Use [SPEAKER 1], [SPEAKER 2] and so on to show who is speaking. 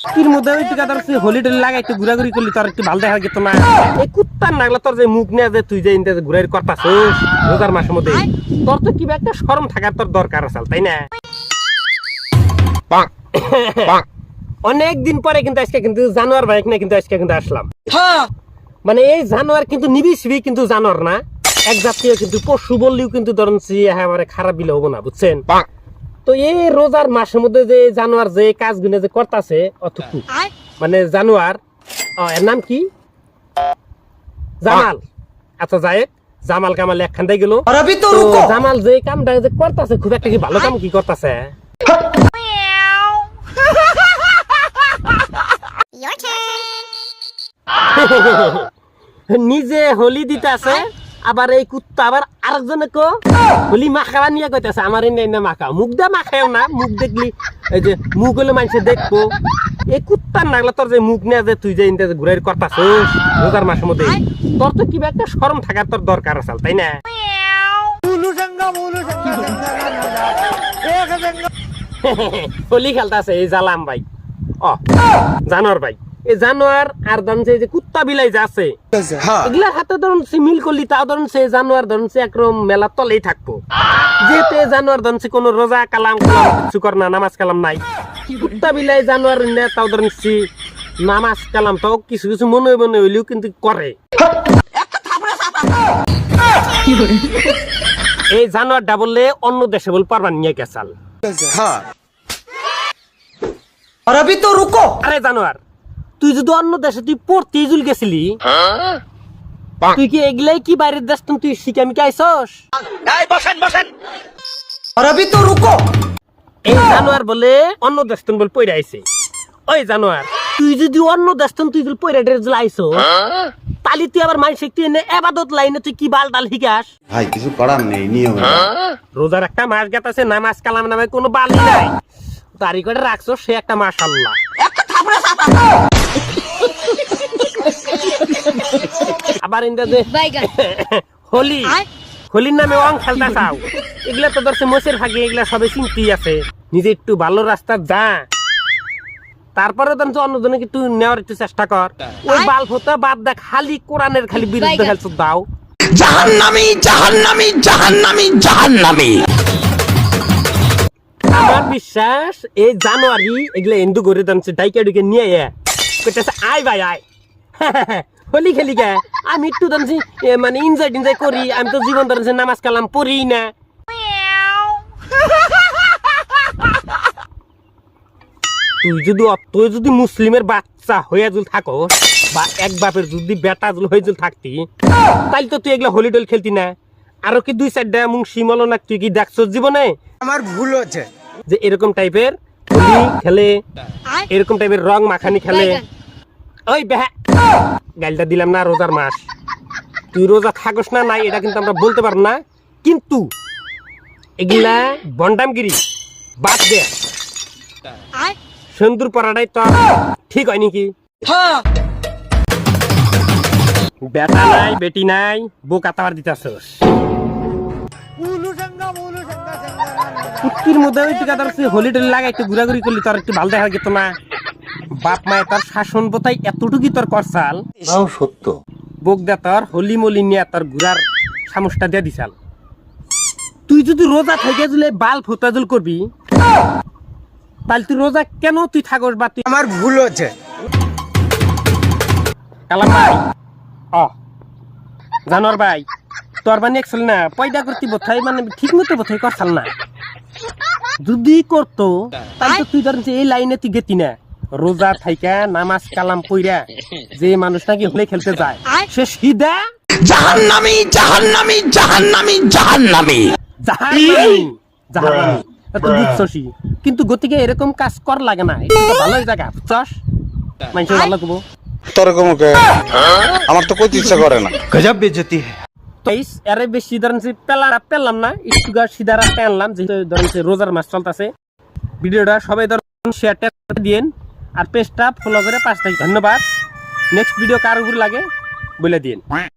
[SPEAKER 1] কির মধ্যে ওই টিকা ধরছি হোলি টোলি লাগাই একটু ঘুরাঘুরি করলি তোর একটু ভালো দেখা গেত না। এই কুত্তার নাগলা তোর যে মুখ নিয়ে যে তুই যে ইনতে ঘুরাই করতাছিস রোজার মাসের মধ্যে তোর তো কি একটা শরম থাকার তোর দরকার আছে তাই না? অনেক দিন পরে কিন্তু আজকে কিন্তু জানোয়ার বাইক না কিন্তু আজকে কিন্তু আসলাম। মানে এই জানোয়ার কিন্তু নিবিসবি কিন্তু জানোয়ার না, এক জাতীয় কিন্তু পশু বললেও কিন্তু ধরুন একেবারে খারাপ বিলে হবো না, বুঝছেন? তো এই রোজার মাসের মধ্যে যে জানোয়ার যে কাজগুলো যে করতেছে অতটুকু মানে জানোয়ার এর নাম কি জামাল। আচ্ছা যাই জামাল কামাল একখান দিয়ে গেল। জামাল যে কামটা যে করতেছে খুব একটা কি ভালো কাম কি করতেছে? নিজে হোলি দিতে আছে আবার এই কুত্তা আবার আরেকজনে কো হোলি মাখাবা নিয়ে কইতাছে আমার এনে না মাখা মুখ দা মাখাও না, মুখ দেখলি এই যে মুখ হলে মানুষে দেখবো। এই কুত্তার নাগলা তোর যে মুখ নিয়ে যে তুই যে ইনতে ঘুরাই করতাছিস রোজার মাসের মধ্যে তোর তো কি একটা শরম থাকার তোর দরকার আছে তাই না? হোলি খেলতাছে এই জালাম ভাই জানোয়ার ভাই, এই জানোয়ার আর ধরুন যে কুত্তা বিলাই যে আছে এগুলার হাতে ধরুন মিল করলি তাও ধরুন সে জানোয়ার ধরুন একরকম মেলা তলেই থাকবো। যেহেতু জানোয়ার ধরুন কোনো রোজা কালাম কিছু কর না, নামাজ কালাম নাই। কুত্তা বিলাই জানোয়ার তাও ধরুন নামাজ কালাম তাও কিছু কিছু মনে মনে হইলেও কিন্তু করে। এই জানোয়ারটা বললে অন্য দেশে বল পারবার নিয়ে গেছাল। আরে জানোয়ার তুই যদি অন্য দেশে তুই পড়তে জুল গেছিলি তুই কি এগুলাই কি বাইরের দেশ তুই শিখামি আইসস? এই জানোয়ার বলে অন্য দেশ বল পড়ে আইছে। ওই জানোয়ার তুই যদি অন্য দেশ তুই পড়ে ডেজুল আইসো তালি তুই আবার মাইন শিখতে এনে এবাদত লাইনে তুই কি বাল ডাল শিখাস?
[SPEAKER 2] ভাই কিছু করার নেই নিয়ম।
[SPEAKER 1] রোজার একটা মাস গেতাছে নামাজ কালাম নামে কোনো বালি নাই, তারিখ করে রাখছো সে একটা মাশাআল্লাহ। আবার ইন্দা যে হোলি হোলির নামে অং খেলতা চাও এগুলা তো ধরছে মোষের ফাঁকি এগুলা সবে চিন্তি আছে। নিজে একটু ভালো রাস্তা যা, তারপরে তো অন্যজনে একটু নেওয়ার একটু চেষ্টা কর। ওই বাল ফোতা বাদ দেখ খালি কোরআনের খালি বিরুদ্ধে খেলছ দাও।
[SPEAKER 3] জাহান্নামী জাহান্নামী জাহান্নামী জাহান্নামী।
[SPEAKER 1] আমার বিশ্বাস এই জানুয়ারি এগুলা হিন্দু করে দামছে ডাইকে ডুকে নিয়ে কইতাছে আয় ভাই আয় হোলি খেলি গে আমি একটু দামছি মানে এনজয় করি, আমি তো জীবন ধরেছে নামাজ কালাম পড়ি না। তুই যদি মুসলিমের বাচ্চা হয়ে জুল থাকো বা এক বাপের যদি বেটা জুল হয়ে জুল থাকতি তাইলে তো তুই এগুলা হোলি টোল খেলতি না। আরো কি দুই চারটা মুখ শিমলো না তুই কি দেখছ জীবনে?
[SPEAKER 4] আমার ভুল হচ্ছে
[SPEAKER 1] যে এরকম টাইপের হোলি খেলে এরকম টাইপের রং মাখানি খেলে। ওই বেহা গালটা দিলাম না, রোজার মাস তুই রোজা থাকস না নাই এটা কিন্তু আমরা বলতে পারবো না, কিন্তু এগুলা বন্ডামগিরি বাদ দে। সুন্দর পড়াটাই তো ঠিক হয় নাকি? বেটা নাই বেটি নাই বোকা তাওয়ার দিতাছস। কুত্তির মধ্যে ওই টিকা ধরছি হোলি টোলি লাগাই একটু ঘুরাঘুরি করলি তোর একটু ভালো দেখা গেত না। বাপ মায়ের তোর শাসন বোতাই এতটুকুই তোর করছাল
[SPEAKER 2] সত্য
[SPEAKER 1] বোক দে তোর হোলি মলি নিয়ে তোর ঘুরার সামসটা দিয়ে দিছাল। তুই যদি রোজা থেকে জুলে বাল ফোতাজুল করবি তাহলে তুই রোজা কেন তুই থাকস? বা তুই
[SPEAKER 4] আমার ভুল হচ্ছে
[SPEAKER 1] কালাম ভাই জানোয়ার ভাই তোর মানে একচল না পয়দা করতে বোথাই মানে ঠিক মতো বোথাই করছাল না। যদি করতো তাহলে তো তুই ধর এই লাইনে তুই গেতি না। রোজা থাইকা নামাজ কালাম পইরা যে মানুষ নাকি হোলি খেলতে যায় সে সিধা
[SPEAKER 3] জাহান্নামী জাহান্নামী জাহান্নামী জাহান্নামী
[SPEAKER 1] জাহান্নামী জাহান্নামী তুই বুঝছসই, কিন্তু গতিকে এরকম কাজ কর লাগে না। এটা তো ভালোই জায়গা বুঝছস, মানুষ ভালো কব
[SPEAKER 2] তোর কমকে আমার তো কইতে ইচ্ছা করে না।
[SPEAKER 4] গজব বেজতি
[SPEAKER 1] এরে বেশি ধরেন পেলাম না একটু সিধা রাস্তা আনলাম, যেহেতু ধরেন রোজার মাস চলতেছে। ভিডিওটা সবাই ধরেন শেয়ার দিন আর পেজটা ফলো করে পাশ থেকে ধন্যবাদ। নেক্সট ভিডিও কার উপর লাগে বলে দিন।